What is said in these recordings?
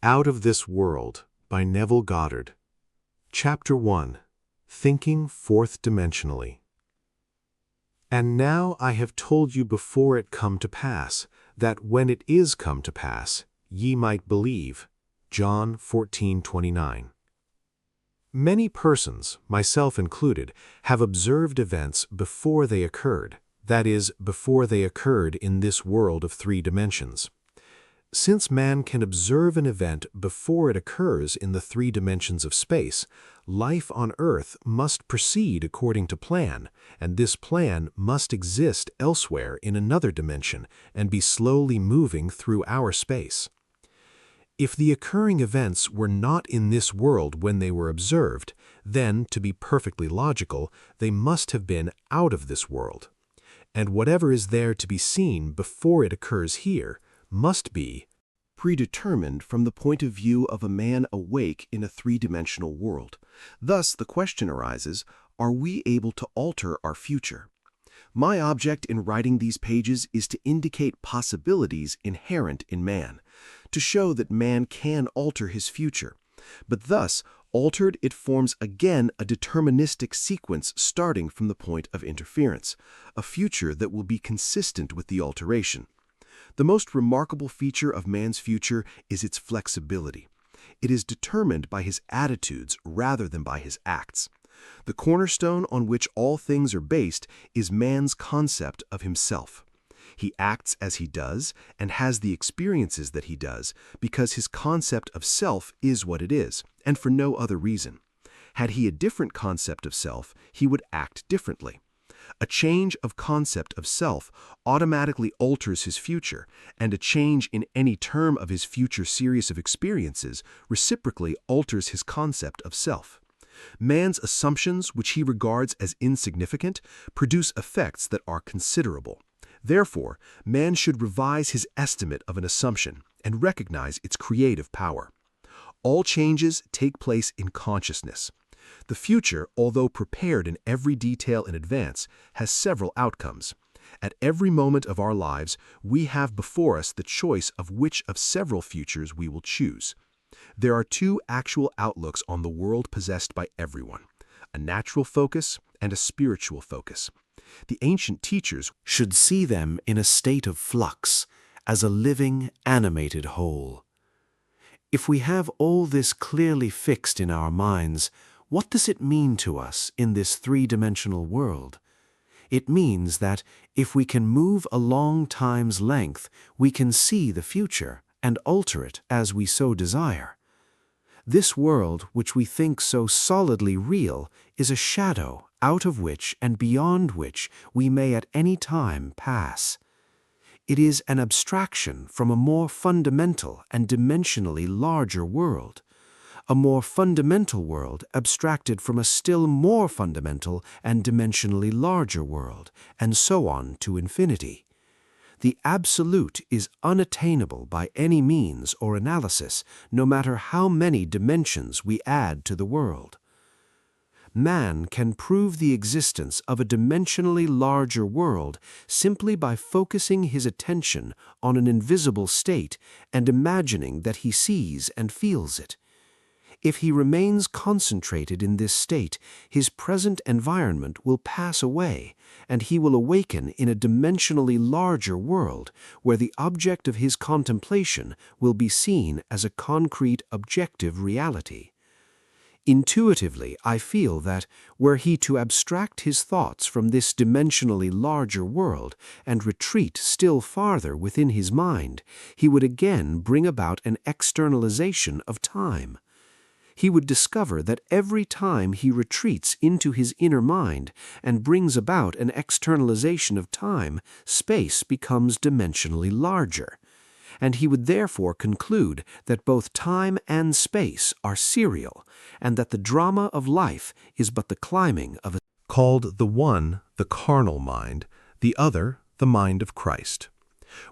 Out of This World by Neville Goddard. Chapter 1. Thinking Fourth Dimensionally. And now I have told you before it come to pass, that when it is come to pass, ye might believe. John 14:29. Many persons, myself included, have observed events before they occurred, that is, before they occurred in this world of three dimensions. Since man can observe an event before it occurs in the three dimensions of space, life on Earth must proceed according to plan, and this plan must exist elsewhere in another dimension and be slowly moving through our space. If the occurring events were not in this world when they were observed, then, to be perfectly logical, they must have been out of this world. And whatever is there to be seen before it occurs here must be predetermined from the point of view of a man awake in a three-dimensional world. Thus, the question arises, are we able to alter our future? My object in writing these pages is to indicate possibilities inherent in man, to show that man can alter his future. But thus, altered, it forms again a deterministic sequence starting from the point of interference, a future that will be consistent with the alteration. The most remarkable feature of man's future is its flexibility. It is determined by his attitudes rather than by his acts. The cornerstone on which all things are based is man's concept of himself. He acts as he does and has the experiences that he does because his concept of self is what it is, and for no other reason. Had he a different concept of self, he would act differently. A change of concept of self automatically alters his future, and a change in any term of his future series of experiences reciprocally alters his concept of self. Man's assumptions, which he regards as insignificant, produce effects that are considerable. Therefore, man should revise his estimate of an assumption and recognize its creative power. All changes take place in consciousness. The future, although prepared in every detail in advance, has several outcomes. At every moment of our lives, we have before us the choice of which of several futures we will choose. There are two actual outlooks on the world possessed by everyone, a natural focus and a spiritual focus. The ancient teachers should see them in a state of flux, as a living, animated whole. If we have all this clearly fixed in our minds, what does it mean to us in this three-dimensional world? It means that if we can move a long time's length, we can see the future and alter it as we so desire. This world, which we think so solidly real, is a shadow out of which and beyond which we may at any time pass. It is an abstraction from a more fundamental and dimensionally larger world. A more fundamental world abstracted from a still more fundamental and dimensionally larger world, and so on to infinity. The absolute is unattainable by any means or analysis, no matter how many dimensions we add to the world. Man can prove the existence of a dimensionally larger world simply by focusing his attention on an invisible state and imagining that he sees and feels it. If he remains concentrated in this state, his present environment will pass away, and he will awaken in a dimensionally larger world where the object of his contemplation will be seen as a concrete objective reality. Intuitively, I feel that, were he to abstract his thoughts from this dimensionally larger world and retreat still farther within his mind, he would again bring about an externalization of time. He would discover that every time he retreats into his inner mind and brings about an externalization of time, space becomes dimensionally larger. And he would therefore conclude that both time and space are serial, and that the drama of life is but the climbing of a called the one the carnal mind, the other the mind of Christ.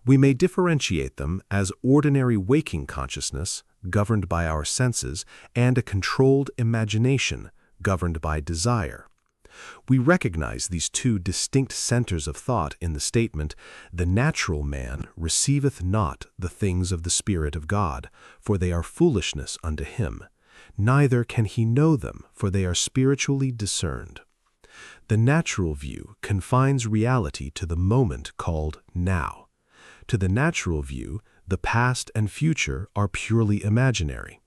We may differentiate them as ordinary waking consciousness, governed by our senses, and a controlled imagination, governed by desire. We recognize these two distinct centers of thought in the statement, "The natural man receiveth not the things of the Spirit of God, for they are foolishness unto him. Neither can he know them, for they are spiritually discerned." The natural view confines reality to the moment called now. To the natural view, the past and future are purely imaginary.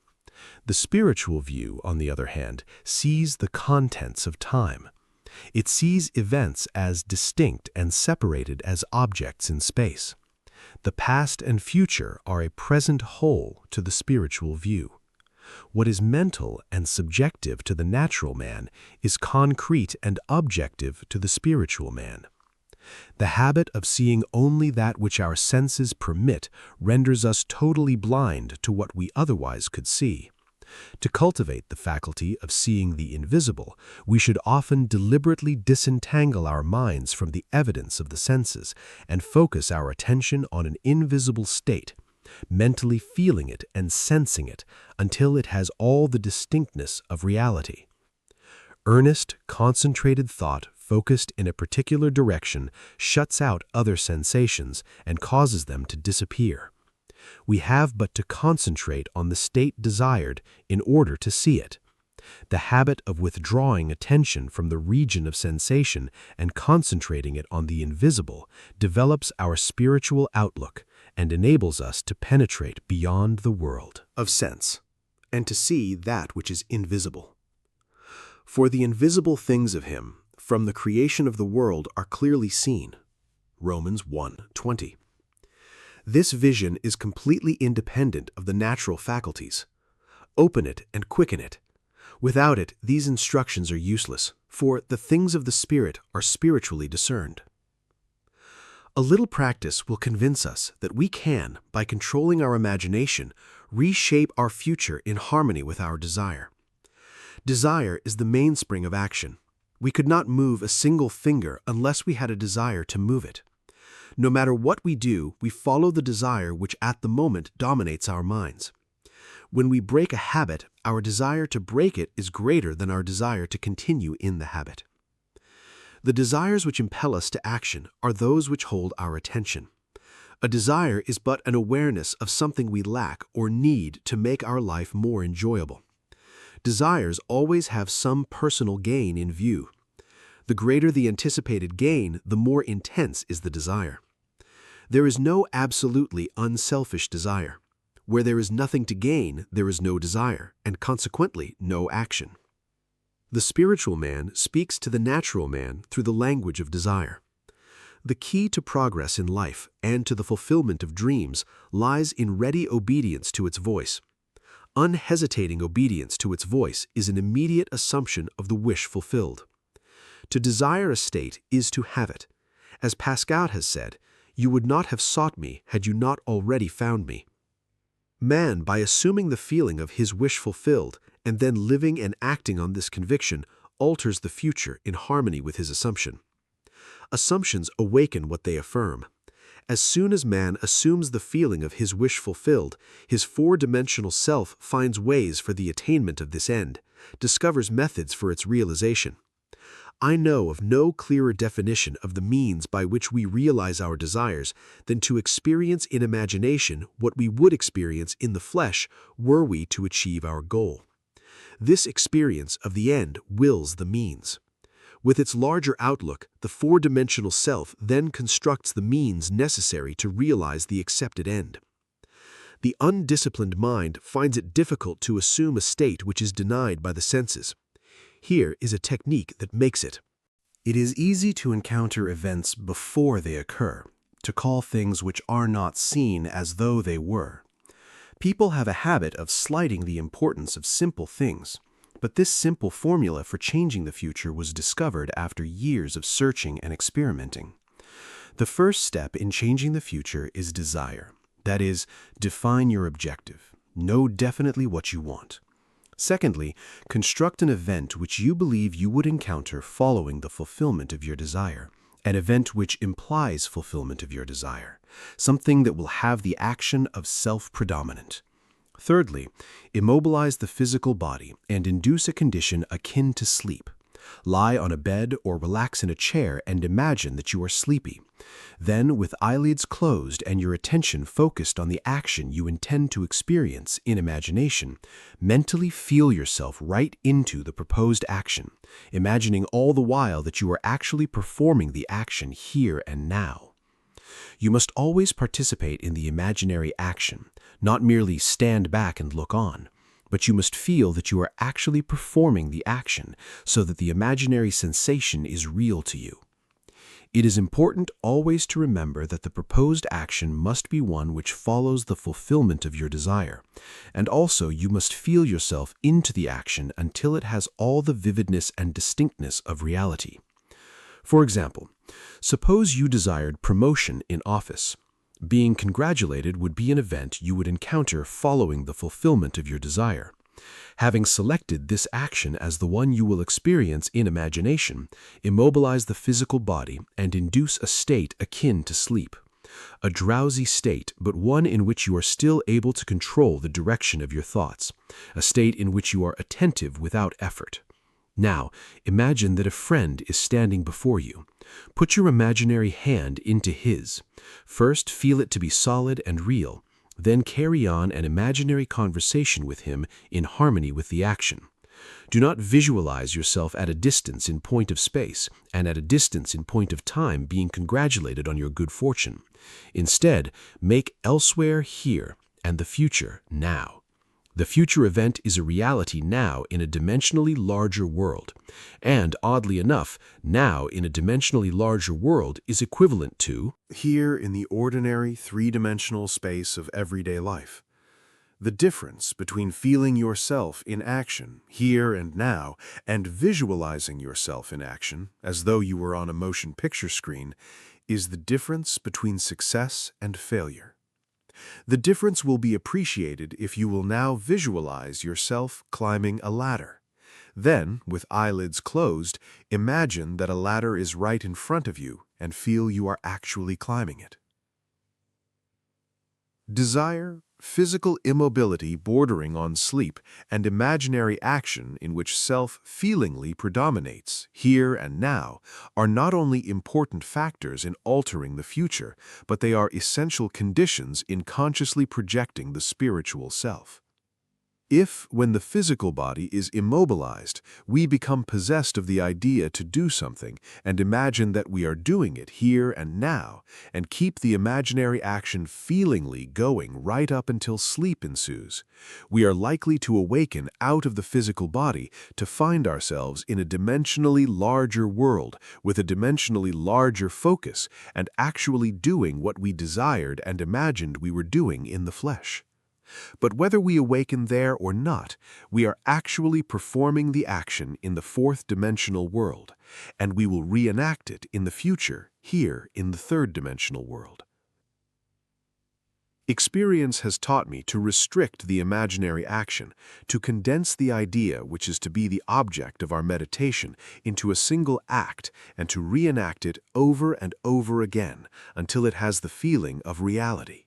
The spiritual view, on the other hand, sees the contents of time. It sees events as distinct and separated as objects in space. The past and future are a present whole to the spiritual view. What is mental and subjective to the natural man is concrete and objective to the spiritual man. The habit of seeing only that which our senses permit renders us totally blind to what we otherwise could see. To cultivate the faculty of seeing the invisible, we should often deliberately disentangle our minds from the evidence of the senses and focus our attention on an invisible state, mentally feeling it and sensing it until it has all the distinctness of reality. Earnest, concentrated thought focused in a particular direction shuts out other sensations and causes them to disappear. We have but to concentrate on the state desired in order to see it. The habit of withdrawing attention from the region of sensation and concentrating it on the invisible develops our spiritual outlook and enables us to penetrate beyond the world of sense and to see that which is invisible. For the invisible things of him from the creation of the world are clearly seen. Romans 1:20. This vision is completely independent of the natural faculties. Open it and quicken it. Without it, these instructions are useless, for the things of the Spirit are spiritually discerned. A little practice will convince us that we can, by controlling our imagination, reshape our future in harmony with our desire. Desire is the mainspring of action. We could not move a single finger unless we had a desire to move it. No matter what we do, we follow the desire which at the moment dominates our minds. When we break a habit, our desire to break it is greater than our desire to continue in the habit. The desires which impel us to action are those which hold our attention. A desire is but an awareness of something we lack or need to make our life more enjoyable. Desires always have some personal gain in view. The greater the anticipated gain, the more intense is the desire. There is no absolutely unselfish desire. Where there is nothing to gain, there is no desire, and consequently no action. The spiritual man speaks to the natural man through the language of desire. The key to progress in life and to the fulfillment of dreams lies in ready obedience to its voice. Unhesitating obedience to its voice is an immediate assumption of the wish fulfilled. To desire a state is to have it. As Pascal has said, "You would not have sought me had you not already found me." Man, by assuming the feeling of his wish fulfilled and then living and acting on this conviction, alters the future in harmony with his assumption. Assumptions awaken what they affirm. As soon as man assumes the feeling of his wish fulfilled, his four-dimensional self finds ways for the attainment of this end, discovers methods for its realization. I know of no clearer definition of the means by which we realize our desires than to experience in imagination what we would experience in the flesh were we to achieve our goal. This experience of the end wills the means. With its larger outlook, the four-dimensional self then constructs the means necessary to realize the accepted end. The undisciplined mind finds it difficult to assume a state which is denied by the senses. Here is a technique that makes it. It is easy to encounter events before they occur, to call things which are not seen as though they were. People have a habit of slighting the importance of simple things, but this simple formula for changing the future was discovered after years of searching and experimenting. The first step in changing the future is desire. That is, define your objective. Know definitely what you want. Secondly, construct an event which you believe you would encounter following the fulfillment of your desire, an event which implies fulfillment of your desire, something that will have the action of self-predominant. Thirdly, immobilize the physical body and induce a condition akin to sleep. Lie on a bed or relax in a chair and imagine that you are sleepy. Then, with eyelids closed and your attention focused on the action you intend to experience in imagination, mentally feel yourself right into the proposed action, imagining all the while that you are actually performing the action here and now. You must always participate in the imaginary action, not merely stand back and look on, but you must feel that you are actually performing the action so that the imaginary sensation is real to you. It is important always to remember that the proposed action must be one which follows the fulfillment of your desire, and also you must feel yourself into the action until it has all the vividness and distinctness of reality. For example, suppose you desired promotion in office. Being congratulated would be an event you would encounter following the fulfillment of your desire. Having selected this action as the one you will experience in imagination, immobilize the physical body and induce a state akin to sleep. A drowsy state, but one in which you are still able to control the direction of your thoughts. A state in which you are attentive without effort. Now, imagine that a friend is standing before you. Put your imaginary hand into his. First, feel it to be solid and real. Then carry on an imaginary conversation with him in harmony with the action. Do not visualize yourself at a distance in point of space and at a distance in point of time being congratulated on your good fortune. Instead, make elsewhere here and the future now. The future event is a reality now in a dimensionally larger world. And, oddly enough, now in a dimensionally larger world is equivalent to here in the ordinary three-dimensional space of everyday life. The difference between feeling yourself in action, here and now, and visualizing yourself in action, as though you were on a motion picture screen, is the difference between success and failure. The difference will be appreciated if you will now visualize yourself climbing a ladder. Then, with eyelids closed, imagine that a ladder is right in front of you and feel you are actually climbing it. Desire, physical immobility bordering on sleep, and imaginary action in which self-feelingly predominates, here and now, are not only important factors in altering the future, but they are essential conditions in consciously projecting the spiritual self. If, when the physical body is immobilized, we become possessed of the idea to do something and imagine that we are doing it here and now, and keep the imaginary action feelingly going right up until sleep ensues, we are likely to awaken out of the physical body to find ourselves in a dimensionally larger world with a dimensionally larger focus and actually doing what we desired and imagined we were doing in the flesh. But whether we awaken there or not, we are actually performing the action in the fourth-dimensional world, and we will reenact it in the future here in the third-dimensional world. Experience has taught me to restrict the imaginary action, to condense the idea which is to be the object of our meditation into a single act and to reenact it over and over again until it has the feeling of reality.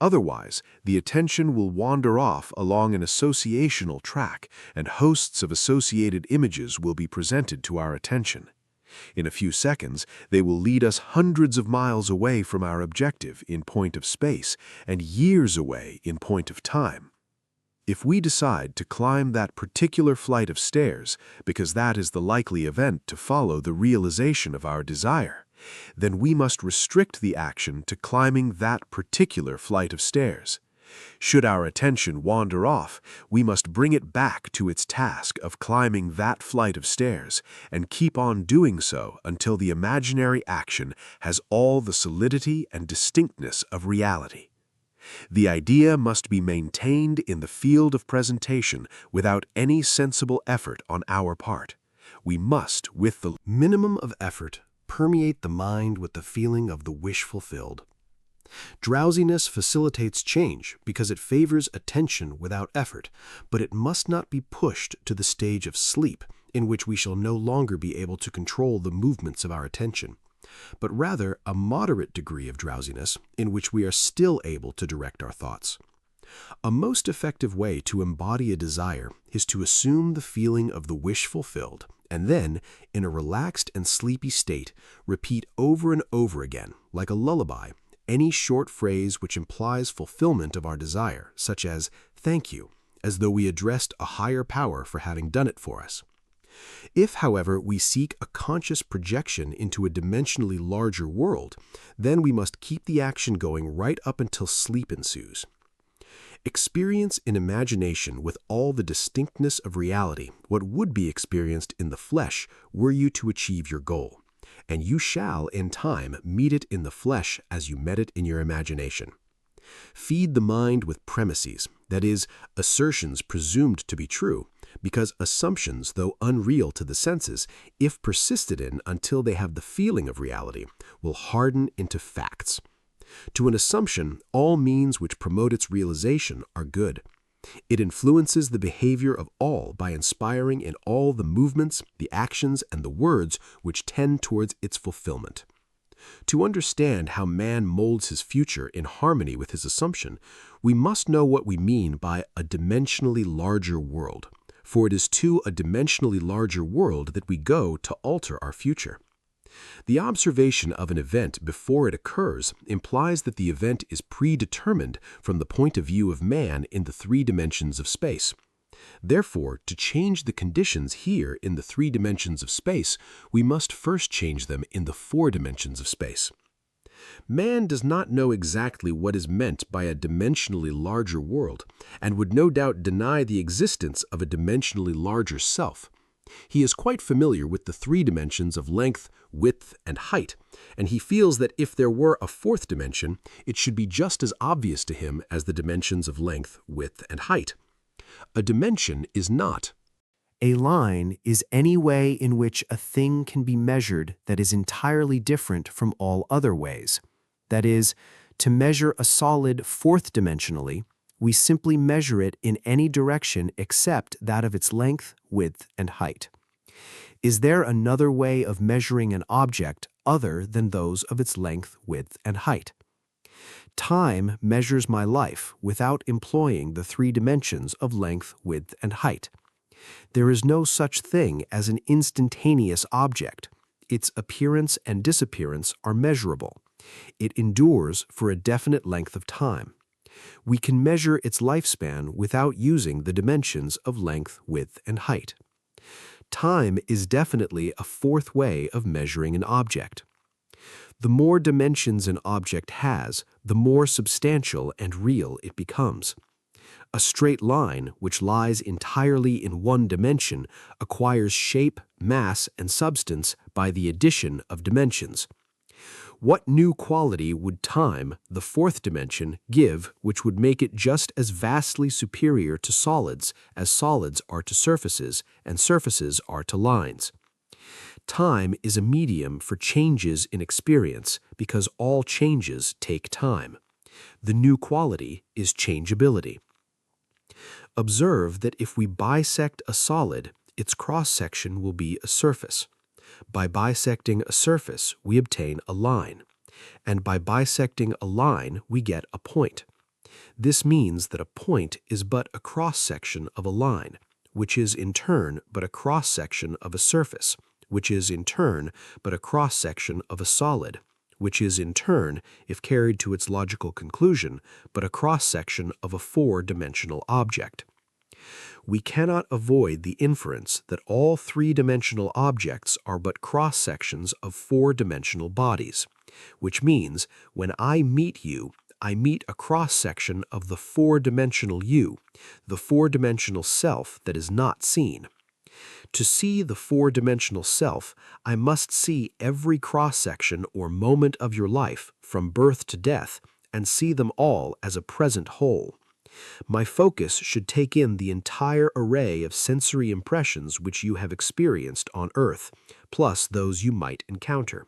Otherwise, the attention will wander off along an associational track, and hosts of associated images will be presented to our attention. In a few seconds, they will lead us hundreds of miles away from our objective in point of space and years away in point of time. If we decide to climb that particular flight of stairs, because that is the likely event to follow the realization of our desire, then we must restrict the action to climbing that particular flight of stairs. Should our attention wander off, we must bring it back to its task of climbing that flight of stairs and keep on doing so until the imaginary action has all the solidity and distinctness of reality. The idea must be maintained in the field of presentation without any sensible effort on our part. We must, with the minimum of effort, permeate the mind with the feeling of the wish fulfilled. Drowsiness facilitates change because it favors attention without effort, but it must not be pushed to the stage of sleep, in which we shall no longer be able to control the movements of our attention, but rather a moderate degree of drowsiness in which we are still able to direct our thoughts. A most effective way to embody a desire is to assume the feeling of the wish fulfilled and then, in a relaxed and sleepy state, repeat over and over again, like a lullaby, any short phrase which implies fulfillment of our desire, such as "thank you," as though we addressed a higher power for having done it for us. If, however, we seek a conscious projection into a dimensionally larger world, then we must keep the action going right up until sleep ensues. Experience in imagination with all the distinctness of reality what would be experienced in the flesh were you to achieve your goal, and you shall, in time, meet it in the flesh as you met it in your imagination. Feed the mind with premises, that is, assertions presumed to be true, because assumptions, though unreal to the senses, if persisted in until they have the feeling of reality, will harden into facts. To an assumption, all means which promote its realization are good. It influences the behavior of all by inspiring in all the movements, the actions, and the words which tend towards its fulfillment. To understand how man molds his future in harmony with his assumption, we must know what we mean by a dimensionally larger world, for it is to a dimensionally larger world that we go to alter our future. The observation of an event before it occurs implies that the event is predetermined from the point of view of man in the three dimensions of space. Therefore, to change the conditions here in the three dimensions of space, we must first change them in the four dimensions of space. Man does not know exactly what is meant by a dimensionally larger world, and would no doubt deny the existence of a dimensionally larger self. He is quite familiar with the three dimensions of length, width, and height, and he feels that if there were a fourth dimension, it should be just as obvious to him as the dimensions of length, width, and height. A dimension is not. A line is any way in which a thing can be measured that is entirely different from all other ways. That is, to measure a solid fourth dimensionally, we simply measure it in any direction except that of its length, width, and height. Is there another way of measuring an object other than those of its length, width, and height? Time measures my life without employing the three dimensions of length, width, and height. There is no such thing as an instantaneous object. Its appearance and disappearance are measurable. It endures for a definite length of time. We can measure its lifespan without using the dimensions of length, width, and height. Time is definitely a fourth way of measuring an object. The more dimensions an object has, the more substantial and real it becomes. A straight line, which lies entirely in one dimension, acquires shape, mass, and substance by the addition of dimensions. What new quality would time, the fourth dimension, give which would make it just as vastly superior to solids as solids are to surfaces and surfaces are to lines? Time is a medium for changes in experience because all changes take time. The new quality is changeability. Observe that if we bisect a solid, its cross-section will be a surface. By bisecting a surface, we obtain a line, and by bisecting a line, we get a point. This means that a point is but a cross-section of a line, which is in turn but a cross-section of a surface, which is in turn but a cross-section of a solid, which is in turn, if carried to its logical conclusion, but a cross-section of a four-dimensional object. We cannot avoid the inference that all three-dimensional objects are but cross-sections of four-dimensional bodies, which means when I meet you, I meet a cross-section of the four-dimensional you, the four-dimensional self that is not seen. To see the four-dimensional self, I must see every cross-section or moment of your life, from birth to death, and see them all as a present whole. My focus should take in the entire array of sensory impressions which you have experienced on earth, plus those you might encounter.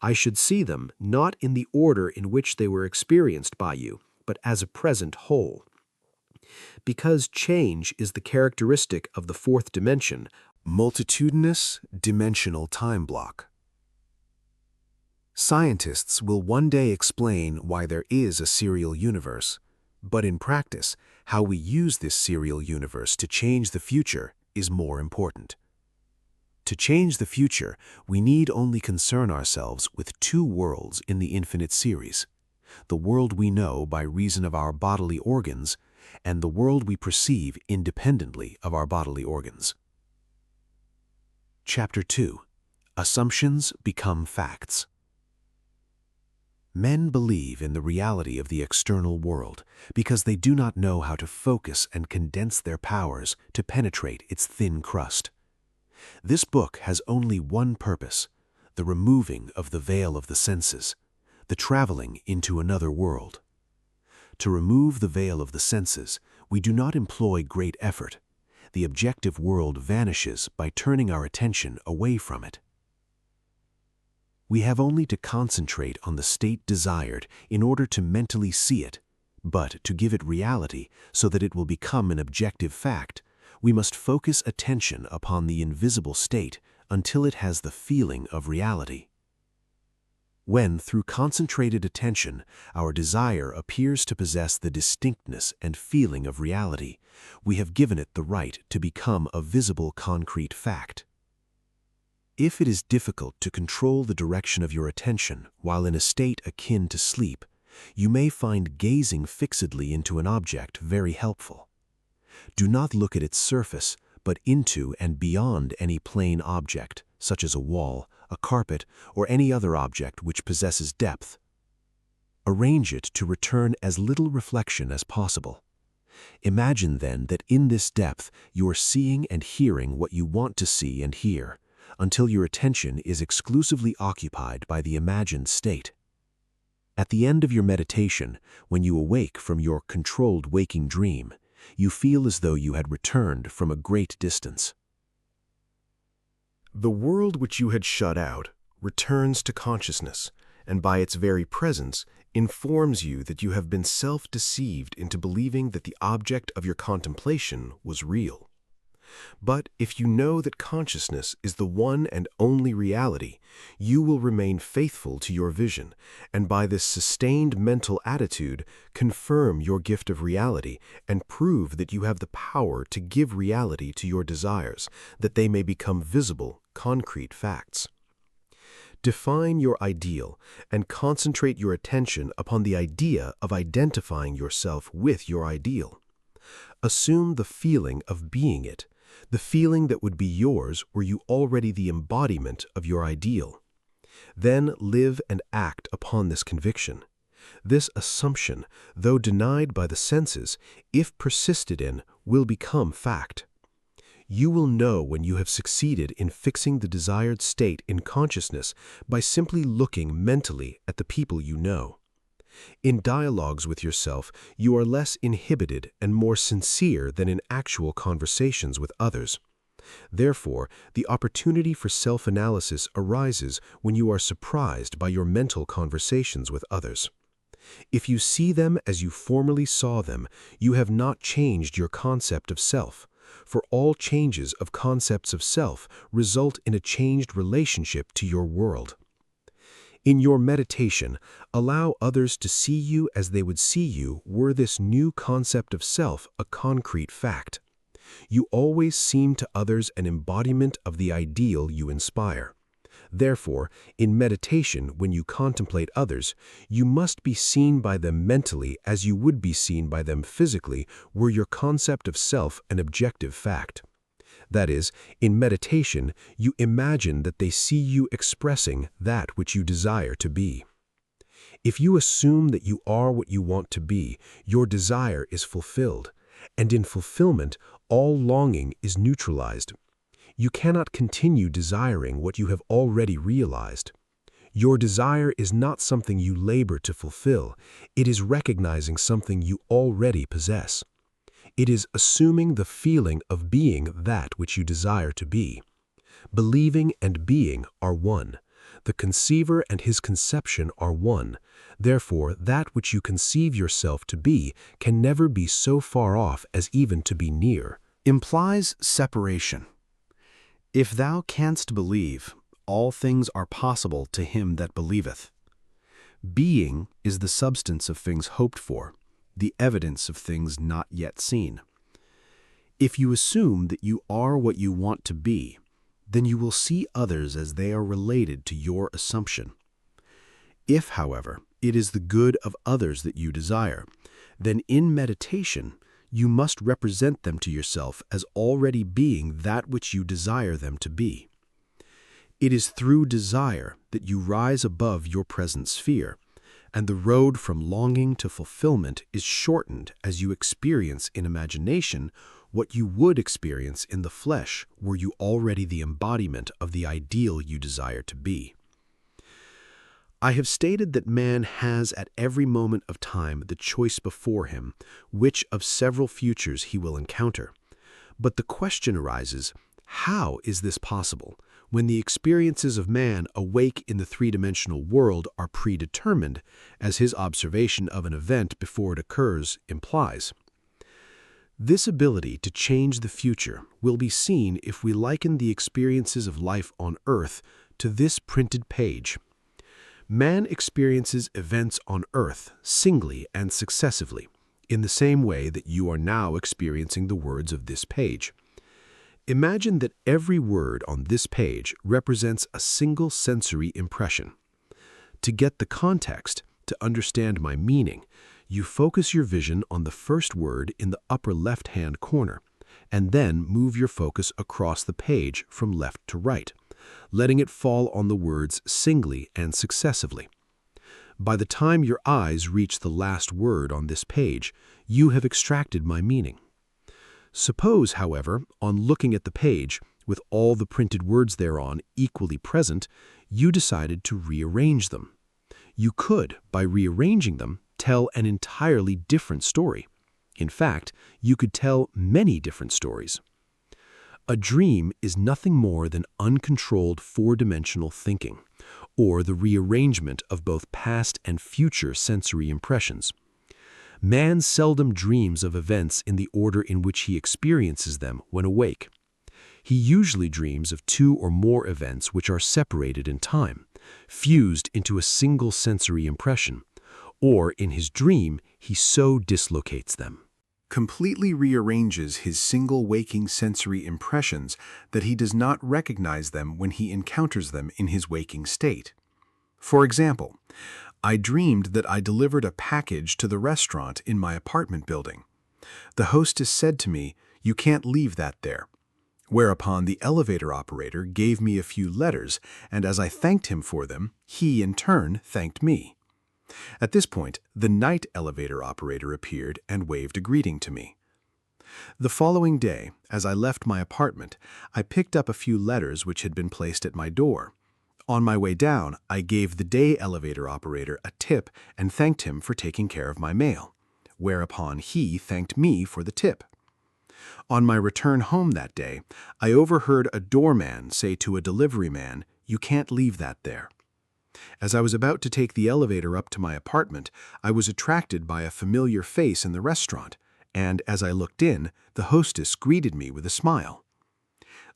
I should see them not in the order in which they were experienced by you, but as a present whole. Because change is the characteristic of the fourth dimension, multitudinous dimensional time block. Scientists will one day explain why there is a serial universe, but in practice, how we use this serial universe to change the future is more important. To change the future, we need only concern ourselves with two worlds in the infinite series: the world we know by reason of our bodily organs, and the world we perceive independently of our bodily organs. Chapter 2. Assumptions become facts. Men believe in the reality of the external world because they do not know how to focus and condense their powers to penetrate its thin crust. This book has only one purpose: the removing of the veil of the senses, the traveling into another world. To remove the veil of the senses, we do not employ great effort. The objective world vanishes by turning our attention away from it. We have only to concentrate on the state desired in order to mentally see it, but to give it reality so that it will become an objective fact, we must focus attention upon the invisible state until it has the feeling of reality. When, through concentrated attention, our desire appears to possess the distinctness and feeling of reality, we have given it the right to become a visible concrete fact. If it is difficult to control the direction of your attention while in a state akin to sleep, you may find gazing fixedly into an object very helpful. Do not look at its surface, but into and beyond any plane object, such as a wall, a carpet, or any other object which possesses depth. Arrange it to return as little reflection as possible. Imagine then that in this depth you are seeing and hearing what you want to see and hear, until your attention is exclusively occupied by the imagined state. At the end of your meditation, when you awake from your controlled waking dream, you feel as though you had returned from a great distance. The world which you had shut out returns to consciousness, and by its very presence informs you that you have been self-deceived into believing that the object of your contemplation was real. But if you know that consciousness is the one and only reality, you will remain faithful to your vision, and by this sustained mental attitude confirm your gift of reality and prove that you have the power to give reality to your desires, that they may become visible, concrete facts. Define your ideal and concentrate your attention upon the idea of identifying yourself with your ideal. Assume the feeling of being it, the feeling that would be yours were you already the embodiment of your ideal. Then live and act upon this conviction. This assumption, though denied by the senses, if persisted in, will become fact. You will know when you have succeeded in fixing the desired state in consciousness by simply looking mentally at the people you know. In dialogues with yourself, you are less inhibited and more sincere than in actual conversations with others. Therefore, the opportunity for self-analysis arises when you are surprised by your mental conversations with others. If you see them as you formerly saw them, you have not changed your concept of self, for all changes of concepts of self result in a changed relationship to your world. In your meditation, allow others to see you as they would see you were this new concept of self a concrete fact. You always seem to others an embodiment of the ideal you inspire. Therefore, in meditation, when you contemplate others, you must be seen by them mentally as you would be seen by them physically were your concept of self an objective fact. That is, in meditation, you imagine that they see you expressing that which you desire to be. If you assume that you are what you want to be, your desire is fulfilled, and in fulfillment, all longing is neutralized. You cannot continue desiring what you have already realized. Your desire is not something you labor to fulfill, it is recognizing something you already possess. It is assuming the feeling of being that which you desire to be. Believing and being are one. The conceiver and his conception are one. Therefore, that which you conceive yourself to be can never be so far off as even to be near. Implies separation. If thou canst believe, all things are possible to him that believeth. Being is the substance of things hoped for, the evidence of things not yet seen. If you assume that you are what you want to be, then you will see others as they are related to your assumption. If, however, it is the good of others that you desire, then in meditation, you must represent them to yourself as already being that which you desire them to be. It is through desire that you rise above your present sphere, and the road from longing to fulfillment is shortened as you experience in imagination what you would experience in the flesh were you already the embodiment of the ideal you desire to be. I have stated that man has at every moment of time the choice before him which of several futures he will encounter. But the question arises, how is this possible when the experiences of man awake in the three-dimensional world are predetermined, as his observation of an event before it occurs implies? This ability to change the future will be seen if we liken the experiences of life on Earth to this printed page. Man experiences events on Earth singly and successively, in the same way that you are now experiencing the words of this page. Imagine that every word on this page represents a single sensory impression. To get the context, to understand my meaning, you focus your vision on the first word in the upper left-hand corner, and then move your focus across the page from left to right, letting it fall on the words singly and successively. By the time your eyes reach the last word on this page, you have extracted my meaning. Suppose, however, on looking at the page, with all the printed words thereon equally present, you decided to rearrange them. You could, by rearranging them, tell an entirely different story. In fact, you could tell many different stories. A dream is nothing more than uncontrolled four-dimensional thinking, or the rearrangement of both past and future sensory impressions. Man seldom dreams of events in the order in which he experiences them when awake. He usually dreams of two or more events which are separated in time, fused into a single sensory impression, or in his dream he so dislocates them, completely rearranges his single waking sensory impressions that he does not recognize them when he encounters them in his waking state. For example, I dreamed that I delivered a package to the restaurant in my apartment building. The hostess said to me, "You can't leave that there." Whereupon the elevator operator gave me a few letters, and as I thanked him for them, he in turn thanked me. At this point, the night elevator operator appeared and waved a greeting to me. The following day, as I left my apartment, I picked up a few letters which had been placed at my door. On my way down, I gave the day elevator operator a tip and thanked him for taking care of my mail, whereupon he thanked me for the tip. On my return home that day, I overheard a doorman say to a delivery man, "You can't leave that there." As I was about to take the elevator up to my apartment, I was attracted by a familiar face in the restaurant, and as I looked in, the hostess greeted me with a smile.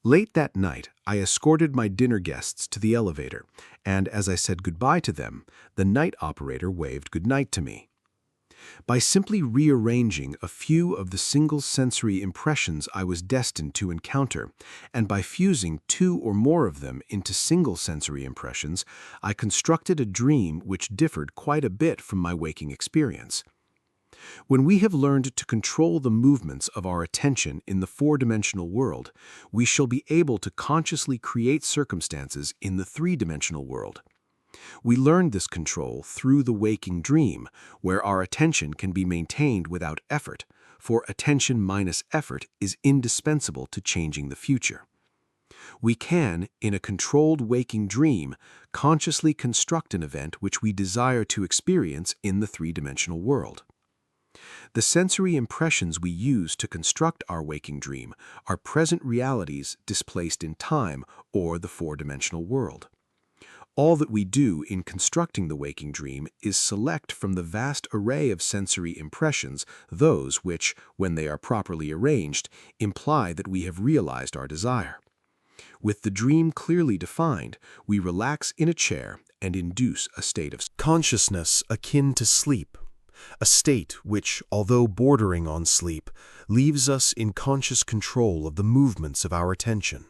Late that night, I escorted my dinner guests to the elevator, and as I said goodbye to them, the night operator waved goodnight to me. By simply rearranging a few of the single sensory impressions I was destined to encounter, and by fusing two or more of them into single sensory impressions, I constructed a dream which differed quite a bit from my waking experience. When we have learned to control the movements of our attention in the four-dimensional world, we shall be able to consciously create circumstances in the three-dimensional world. We learn this control through the waking dream, where our attention can be maintained without effort, for attention minus effort is indispensable to changing the future. We can, in a controlled waking dream, consciously construct an event which we desire to experience in the three-dimensional world. The sensory impressions we use to construct our waking dream are present realities displaced in time or the four-dimensional world. All that we do in constructing the waking dream is select from the vast array of sensory impressions those which, when they are properly arranged, imply that we have realized our desire. With the dream clearly defined, we relax in a chair and induce a state of consciousness akin to sleep, a state which, although bordering on sleep, leaves us in conscious control of the movements of our attention.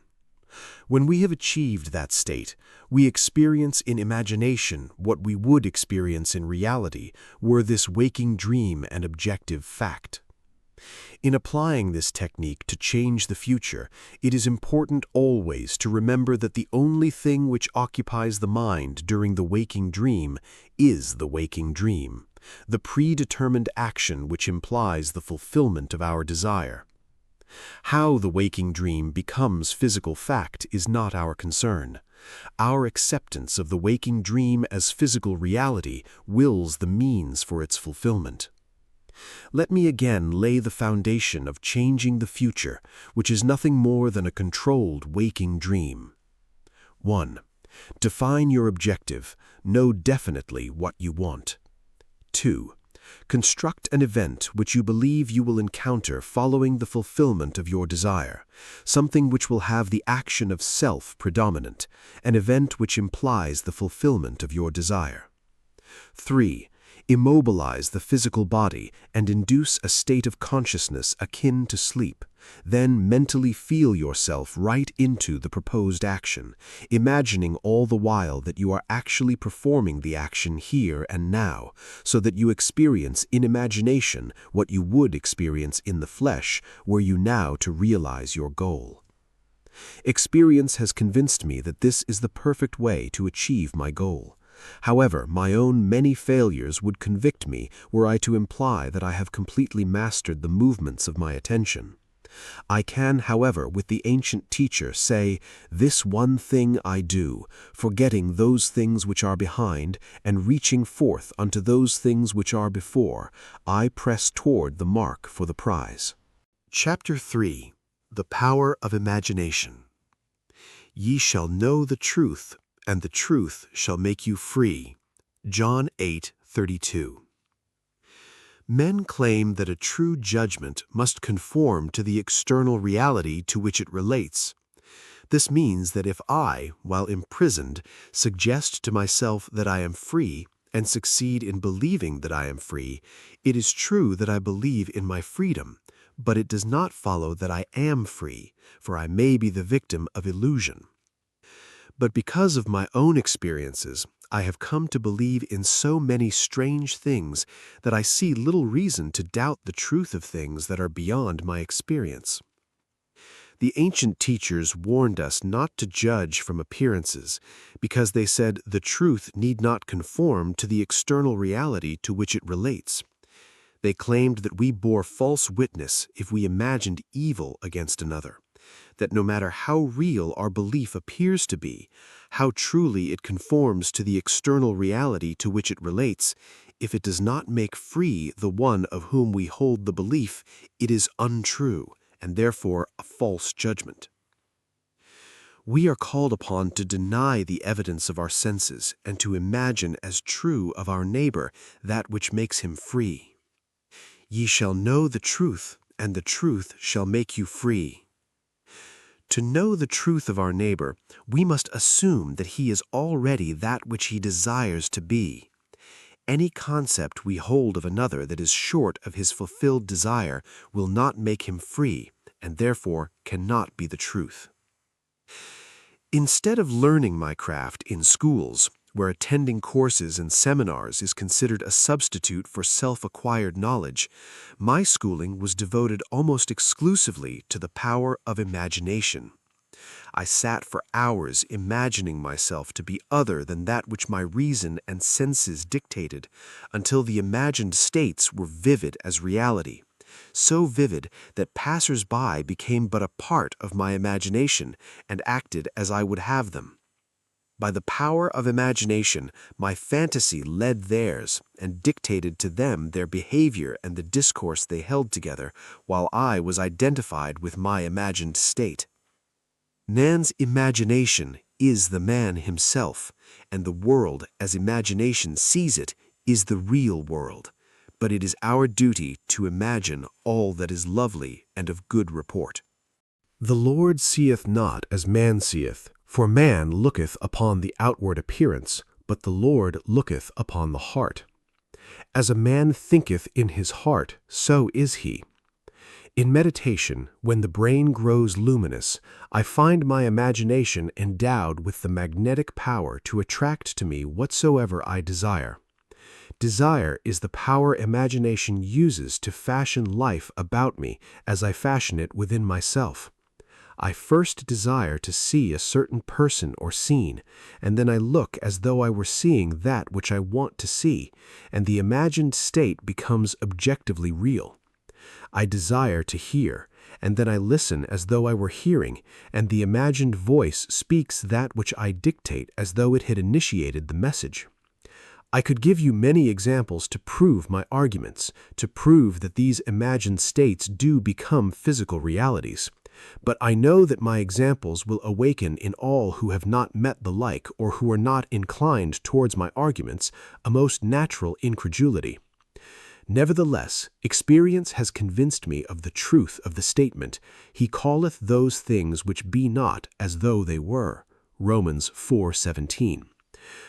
When we have achieved that state, we experience in imagination what we would experience in reality were this waking dream an objective fact. In applying this technique to change the future, it is important always to remember that the only thing which occupies the mind during the waking dream is the waking dream, the predetermined action which implies the fulfillment of our desire. How the waking dream becomes physical fact is not our concern. Our acceptance of the waking dream as physical reality wills the means for its fulfillment. Let me again lay the foundation of changing the future, which is nothing more than a controlled waking dream. 1. Define your objective. Know definitely what you want. 2. Construct an event which you believe you will encounter following the fulfillment of your desire, something which will have the action of self predominant, an event which implies the fulfillment of your desire. 3. Immobilize the physical body and induce a state of consciousness akin to sleep. Then mentally feel yourself right into the proposed action, imagining all the while that you are actually performing the action here and now, so that you experience in imagination what you would experience in the flesh were you now to realize your goal. Experience has convinced me that this is the perfect way to achieve my goal. However, my own many failures would convict me were I to imply that I have completely mastered the movements of my attention. I can, however, with the ancient teacher say, "This one thing I do, forgetting those things which are behind, and reaching forth unto those things which are before, I press toward the mark for the prize." Chapter 3. The Power of Imagination. Ye shall know the truth, and the truth shall make you free. John 8:32. Men claim that a true judgment must conform to the external reality to which it relates. This means that if I, while imprisoned, suggest to myself that I am free and succeed in believing that I am free, it is true that I believe in my freedom, but it does not follow that I am free, for I may be the victim of illusion. But because of my own experiences, I have come to believe in so many strange things that I see little reason to doubt the truth of things that are beyond my experience. The ancient teachers warned us not to judge from appearances, because they said the truth need not conform to the external reality to which it relates. They claimed that we bore false witness if we imagined evil against another, that no matter how real our belief appears to be, how truly it conforms to the external reality to which it relates, if it does not make free the one of whom we hold the belief, it is untrue, and therefore a false judgment. We are called upon to deny the evidence of our senses and to imagine as true of our neighbor that which makes him free. Ye shall know the truth, and the truth shall make you free. To know the truth of our neighbor, we must assume that he is already that which he desires to be. Any concept we hold of another that is short of his fulfilled desire will not make him free, and therefore cannot be the truth. Instead of learning my craft in schools, where attending courses and seminars is considered a substitute for self-acquired knowledge, my schooling was devoted almost exclusively to the power of imagination. I sat for hours imagining myself to be other than that which my reason and senses dictated, until the imagined states were vivid as reality, so vivid that passers-by became but a part of my imagination and acted as I would have them. By the power of imagination, my fantasy led theirs and dictated to them their behavior and the discourse they held together, while I was identified with my imagined state. Man's imagination is the man himself, and the world, as imagination sees it, is the real world. But it is our duty to imagine all that is lovely and of good report. The Lord seeth not as man seeth, for man looketh upon the outward appearance, but the Lord looketh upon the heart. As a man thinketh in his heart, so is he. In meditation, when the brain grows luminous, I find my imagination endowed with the magnetic power to attract to me whatsoever I desire. Desire is the power imagination uses to fashion life about me as I fashion it within myself. I first desire to see a certain person or scene, and then I look as though I were seeing that which I want to see, and the imagined state becomes objectively real. I desire to hear, and then I listen as though I were hearing, and the imagined voice speaks that which I dictate as though it had initiated the message. I could give you many examples to prove my arguments, to prove that these imagined states do become physical realities. But I know that my examples will awaken in all who have not met the like or who are not inclined towards my arguments a most natural incredulity. Nevertheless, experience has convinced me of the truth of the statement, "He calleth those things which be not as though they were." Romans 4:17.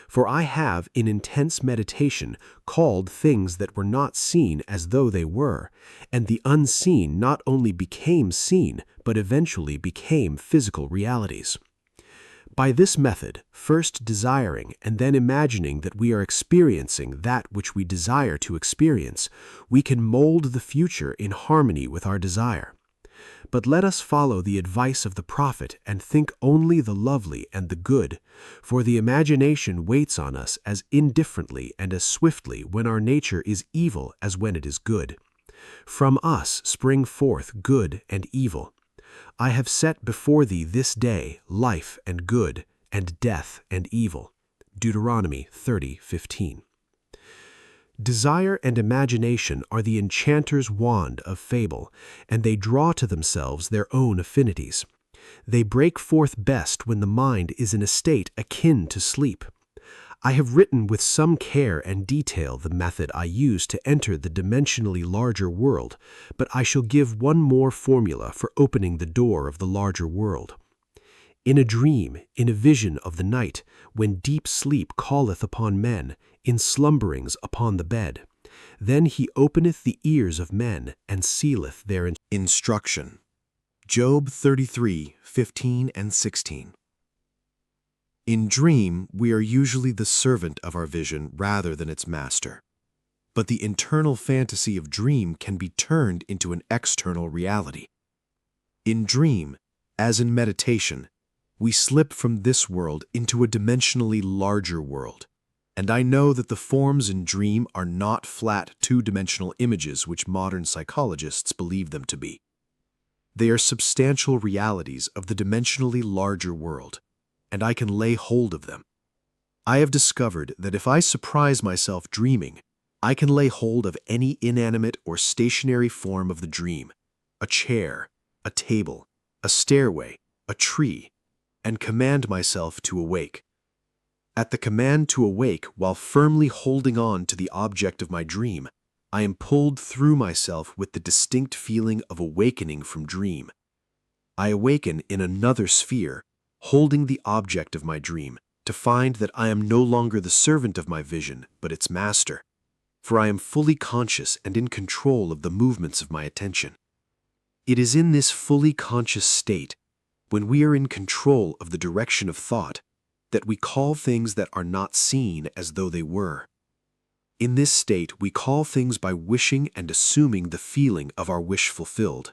For I have, in intense meditation, called things that were not seen as though they were, and the unseen not only became seen, but eventually became physical realities. By this method, first desiring and then imagining that we are experiencing that which we desire to experience, we can mold the future in harmony with our desire. But let us follow the advice of the prophet and think only the lovely and the good, for the imagination waits on us as indifferently and as swiftly when our nature is evil as when it is good. From us spring forth good and evil. I have set before thee this day life and good, and death and evil. Deuteronomy 30:15. Desire and imagination are the enchanter's wand of fable, and they draw to themselves their own affinities. They break forth best when the mind is in a state akin to sleep. I have written with some care and detail the method I use to enter the dimensionally larger world, but I shall give one more formula for opening the door of the larger world. In a dream, in a vision of the night, when deep sleep calleth upon men, in slumberings upon the bed, then he openeth the ears of men, and sealeth their Instruction. Job 33:15 and 16. In dream, we are usually the servant of our vision rather than its master. But the internal fantasy of dream can be turned into an external reality. In dream, as in meditation, we slip from this world into a dimensionally larger world. And I know that the forms in dream are not flat two-dimensional images which modern psychologists believe them to be. They are substantial realities of the dimensionally larger world, and I can lay hold of them. I have discovered that if I surprise myself dreaming, I can lay hold of any inanimate or stationary form of the dream, a chair, a table, a stairway, a tree, and command myself to awake. At the command to awake while firmly holding on to the object of my dream, I am pulled through myself with the distinct feeling of awakening from dream. I awaken in another sphere, holding the object of my dream, to find that I am no longer the servant of my vision, but its master, for I am fully conscious and in control of the movements of my attention. It is in this fully conscious state, when we are in control of the direction of thought, that we call things that are not seen as though they were. In this state, we call things by wishing and assuming the feeling of our wish fulfilled.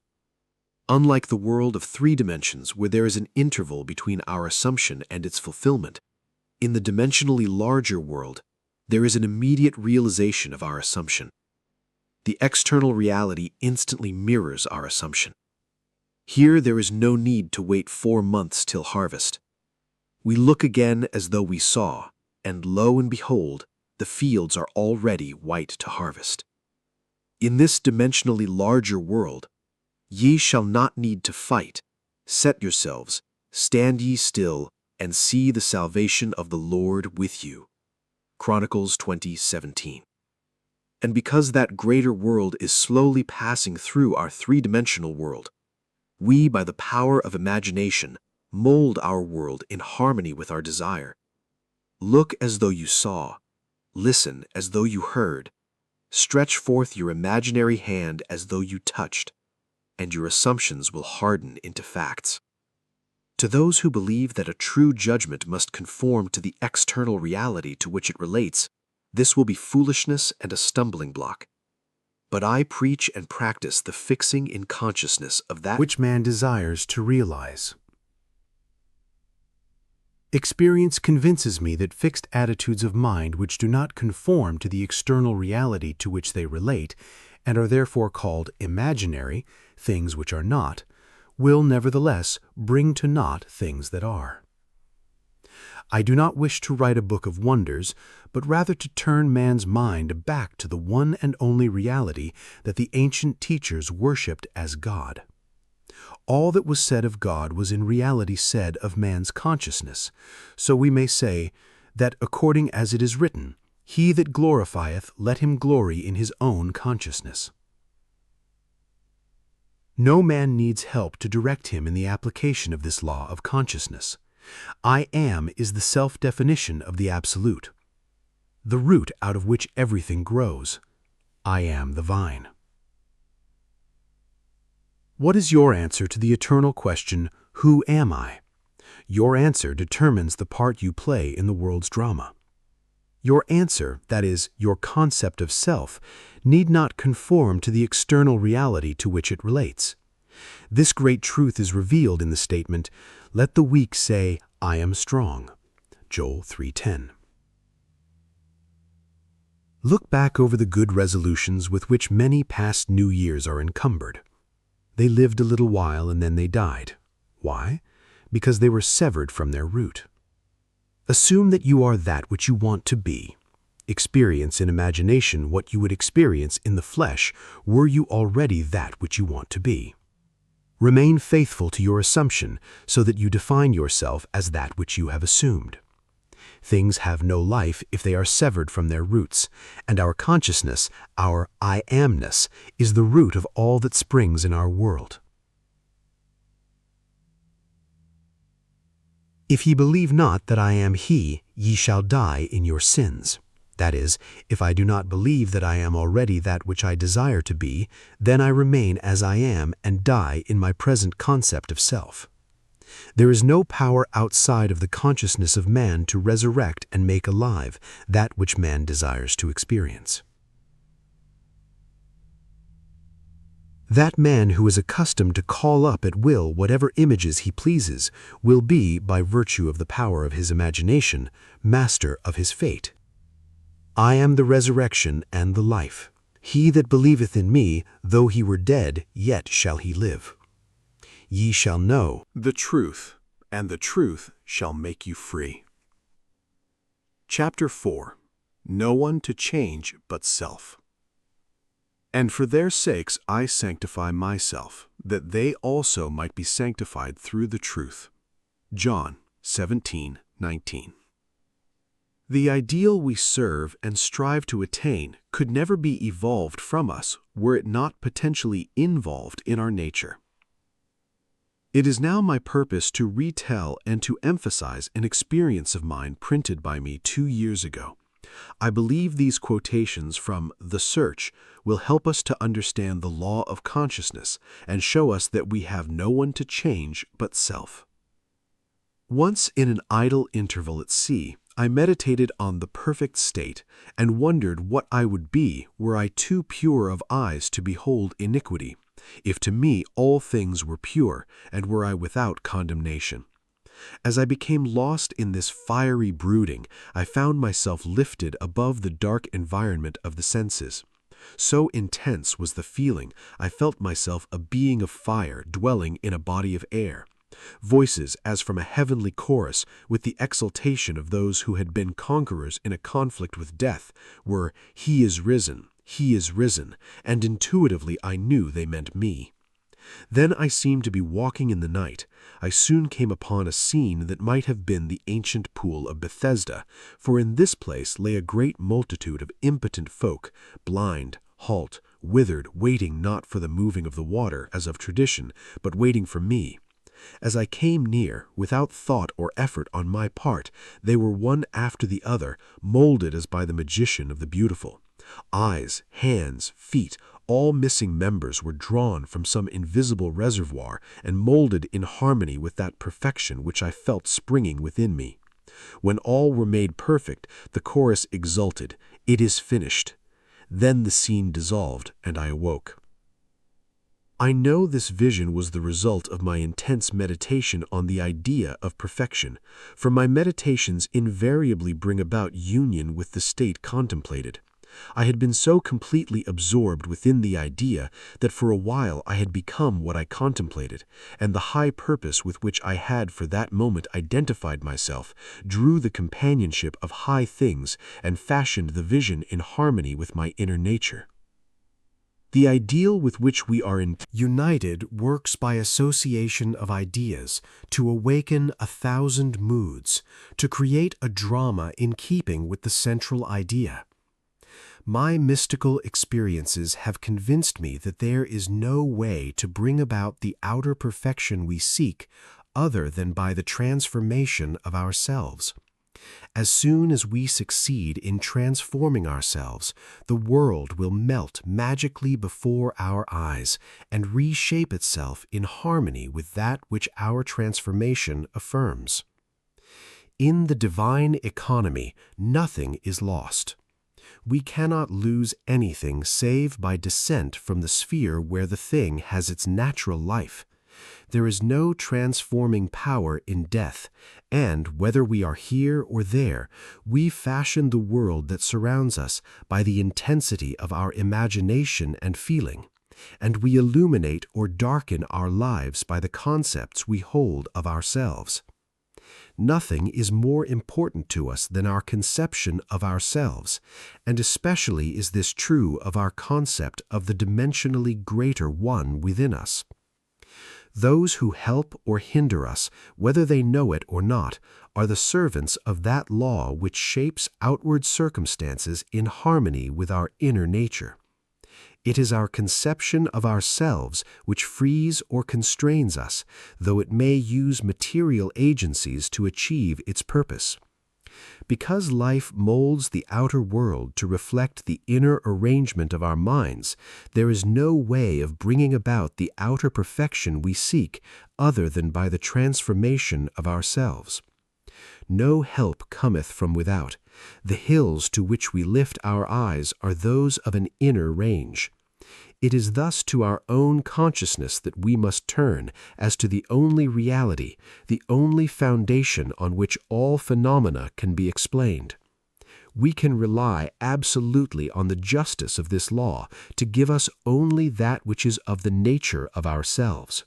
Unlike the world of three dimensions where there is an interval between our assumption and its fulfillment, in the dimensionally larger world, there is an immediate realization of our assumption. The external reality instantly mirrors our assumption. Here there is no need to wait 4 months till harvest. We look again as though we saw, and lo and behold, the fields are already white to harvest. In this dimensionally larger world, ye shall not need to fight. Set yourselves, stand ye still, and see the salvation of the Lord with you. Chronicles 20:17. And because that greater world is slowly passing through our three-dimensional world, we, by the power of imagination, mold our world in harmony with our desire. Look as though you saw. Listen as though you heard. Stretch forth your imaginary hand as though you touched. and your assumptions will harden into facts. To those who believe that a true judgment must conform to the external reality to which it relates, this will be foolishness and a stumbling block. But I preach and practice the fixing in consciousness of that which man desires to realize. Experience convinces me that fixed attitudes of mind which do not conform to the external reality to which they relate, and are therefore called imaginary, things which are not, will nevertheless bring to naught things that are. I do not wish to write a book of wonders, but rather to turn man's mind back to the one and only reality that the ancient teachers worshipped as God. All that was said of God was in reality said of man's consciousness, so we may say that according as it is written, "He that glorifieth, let him glory in his own consciousness." No man needs help to direct him in the application of this law of consciousness. I am is the self-definition of the Absolute, the root out of which everything grows. I am the vine. What is your answer to the eternal question, who am I? Your answer determines the part you play in the world's drama. Your answer, that is, your concept of self, need not conform to the external reality to which it relates. This great truth is revealed in the statement, "Let the weak say, I am strong." Joel 3:10. Look back over the good resolutions with which many past New Years are encumbered. They lived a little while and then they died. Why? Because they were severed from their root. Assume that you are that which you want to be. Experience in imagination what you would experience in the flesh were you already that which you want to be. Remain faithful to your assumption so that you define yourself as that which you have assumed. Things have no life if they are severed from their roots, and our consciousness, our I amness, is the root of all that springs in our world. If ye believe not that I am He, ye shall die in your sins. That is, if I do not believe that I am already that which I desire to be, then I remain as I am and die in my present concept of self. There is no power outside of the consciousness of man to resurrect and make alive that which man desires to experience. That man who is accustomed to call up at will whatever images he pleases will be, by virtue of the power of his imagination, master of his fate. I am the resurrection and the life. He that believeth in me, though he were dead, yet shall he live. Ye shall know the truth, and the truth shall make you free. Chapter 4. No one to change but self. And for their sakes I sanctify myself, that they also might be sanctified through the truth. John 17:19. The ideal we serve and strive to attain could never be evolved from us were it not potentially involved in our nature. It is now my purpose to retell and to emphasize an experience of mine printed by me 2 years ago. I believe these quotations from The Search will help us to understand the law of consciousness and show us that we have no one to change but self. Once in an idle interval at sea, I meditated on the perfect state and wondered what I would be were I too pure of eyes to behold iniquity, if to me all things were pure and were I without condemnation. As I became lost in this fiery brooding, I found myself lifted above the dark environment of the senses. So intense was the feeling, I felt myself a being of fire dwelling in a body of air. Voices as from a heavenly chorus, with the exultation of those who had been conquerors in a conflict with death, were, "He is risen, He is risen," and intuitively I knew they meant me. Then I seemed to be walking in the night. I soon came upon a scene that might have been the ancient pool of Bethesda, for in this place lay a great multitude of impotent folk, blind, halt, withered, waiting not for the moving of the water, as of tradition, but waiting for me. As I came near, without thought or effort on my part, they were one after the other, molded as by the magician of the beautiful. Eyes, hands, feet, all missing members were drawn from some invisible reservoir and molded in harmony with that perfection which I felt springing within me. When all were made perfect, the chorus exulted, "It is finished." Then the scene dissolved, and I awoke. I know this vision was the result of my intense meditation on the idea of perfection, for my meditations invariably bring about union with the state contemplated. I had been so completely absorbed within the idea that for a while I had become what I contemplated, and the high purpose with which I had for that moment identified myself drew the companionship of high things and fashioned the vision in harmony with my inner nature. The ideal with which we are United works by association of ideas to awaken 1,000 moods, to create a drama in keeping with the central idea. My mystical experiences have convinced me that there is no way to bring about the outer perfection we seek other than by the transformation of ourselves. As soon as we succeed in transforming ourselves, the world will melt magically before our eyes and reshape itself in harmony with that which our transformation affirms. In the divine economy, nothing is lost. We cannot lose anything save by descent from the sphere where the thing has its natural life. There is no transforming power in death, and whether we are here or there, we fashion the world that surrounds us by the intensity of our imagination and feeling, and we illuminate or darken our lives by the concepts we hold of ourselves. Nothing is more important to us than our conception of ourselves, and especially is this true of our concept of the dimensionally greater one within us. Those who help or hinder us, whether they know it or not, are the servants of that law which shapes outward circumstances in harmony with our inner nature. It is our conception of ourselves which frees or constrains us, though it may use material agencies to achieve its purpose. Because life molds the outer world to reflect the inner arrangement of our minds, there is no way of bringing about the outer perfection we seek other than by the transformation of ourselves. No help cometh from without. The hills to which we lift our eyes are those of an inner range. It is thus to our own consciousness that we must turn as to the only reality, the only foundation on which all phenomena can be explained. We can rely absolutely on the justice of this law to give us only that which is of the nature of ourselves.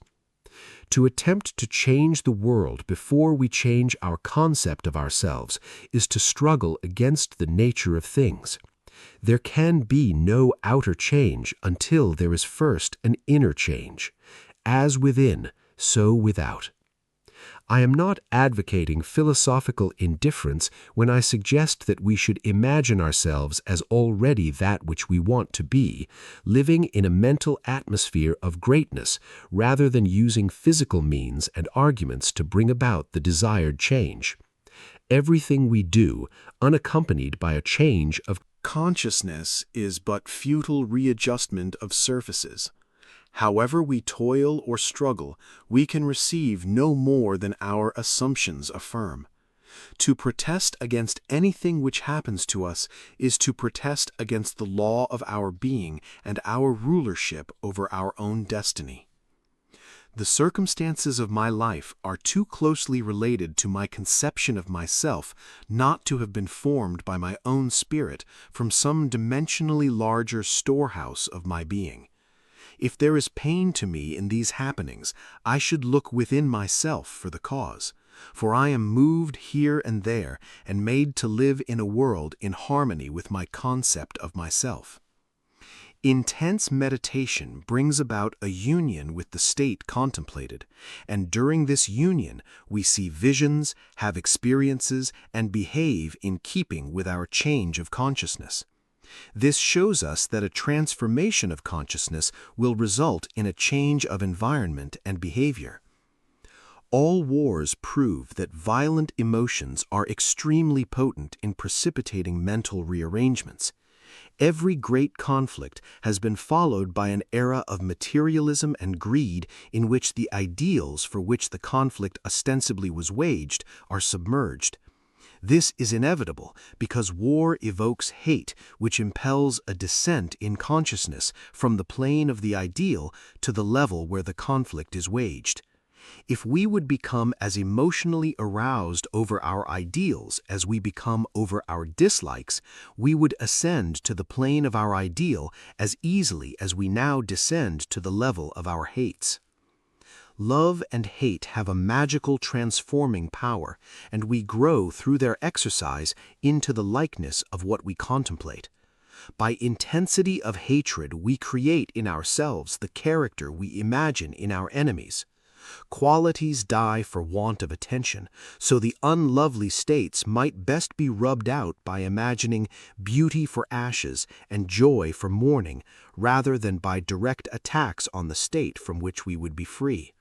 To attempt to change the world before we change our concept of ourselves is to struggle against the nature of things. There can be no outer change until there is first an inner change. As within, so without. I am not advocating philosophical indifference when I suggest that we should imagine ourselves as already that which we want to be, living in a mental atmosphere of greatness rather than using physical means and arguments to bring about the desired change. Everything we do, unaccompanied by a change of consciousness, is but futile readjustment of surfaces. However we toil or struggle, we can receive no more than our assumptions affirm. To protest against anything which happens to us is to protest against the law of our being and our rulership over our own destiny. The circumstances of my life are too closely related to my conception of myself not to have been formed by my own spirit from some dimensionally larger storehouse of my being. If there is pain to me in these happenings, I should look within myself for the cause, for I am moved here and there and made to live in a world in harmony with my concept of myself. Intense meditation brings about a union with the state contemplated, and during this union we see visions, have experiences, and behave in keeping with our change of consciousness. This shows us that a transformation of consciousness will result in a change of environment and behavior. All wars prove that violent emotions are extremely potent in precipitating mental rearrangements. Every great conflict has been followed by an era of materialism and greed in which the ideals for which the conflict ostensibly was waged are submerged. This is inevitable because war evokes hate, which impels a descent in consciousness from the plane of the ideal to the level where the conflict is waged. If we would become as emotionally aroused over our ideals as we become over our dislikes, we would ascend to the plane of our ideal as easily as we now descend to the level of our hates. Love and hate have a magical transforming power, and we grow through their exercise into the likeness of what we contemplate. By intensity of hatred, we create in ourselves the character we imagine in our enemies. Qualities die for want of attention, so the unlovely states might best be rubbed out by imagining beauty for ashes and joy for mourning, rather than by direct attacks on the state from which we would be free.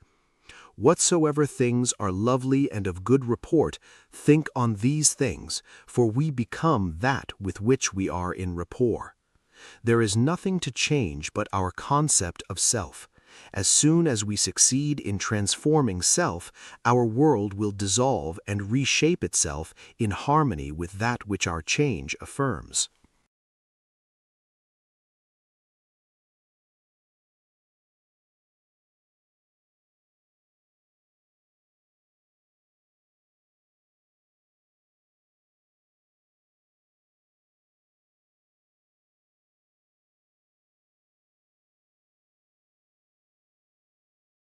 Whatsoever things are lovely and of good report, think on these things, for we become that with which we are in rapport. There is nothing to change but our concept of self. As soon as we succeed in transforming self, our world will dissolve and reshape itself in harmony with that which our change affirms.